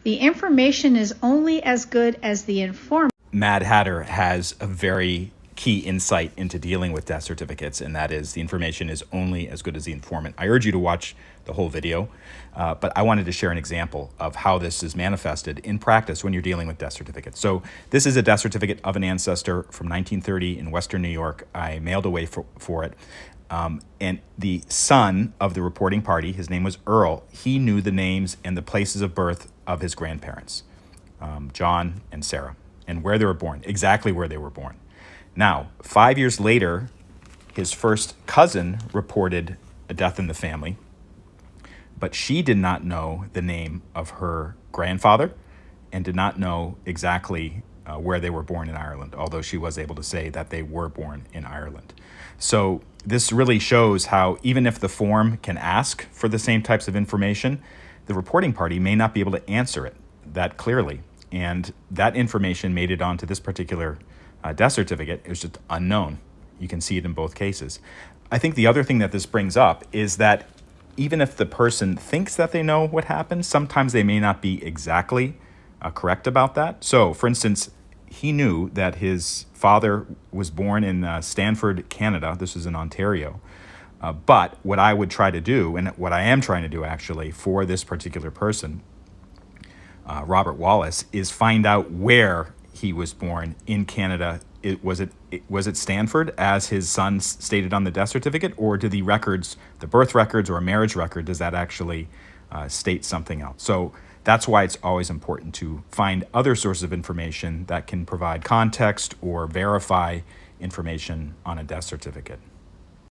The information is only as good as the informant. Mad Hatter has a very key insight into dealing with death certificates, and that is the information is only as good as the informant. I urge you to watch the whole video, but I wanted to share an example of how this is manifested in practice when you're dealing with death certificates. So this is a death certificate of an ancestor from 1930 in Western New York. I mailed away for it. And the son of the reporting party, his name was Earl, he knew the names and the places of birth of his grandparents, John and Sarah, and where they were born, exactly where they were born. Now, 5 years later, his first cousin reported a death in the family, but she did not know the name of her grandfather and did not know exactly where they were born in Ireland, although she was able to say that they were born in Ireland. So this really shows how even if the form can ask for the same types of information, the reporting party may not be able to answer it that clearly. And that information made it onto this particular death certificate. It was just unknown. You can see it in both cases. I think the other thing that this brings up is that even if the person thinks that they know what happened, sometimes they may not be exactly correct about that. So, for instance, he knew that his father was born in Stanford, Canada. This is in Ontario. But what I would try to do, and what I am trying to do actually for this particular person, Robert Wallace, is find out where he was born in Canada. Was it Stanford, as his son stated on the death certificate, or do the records, the birth records or a marriage record, does that actually state something else? So that's why it's always important to find other sources of information that can provide context or verify information on a death certificate.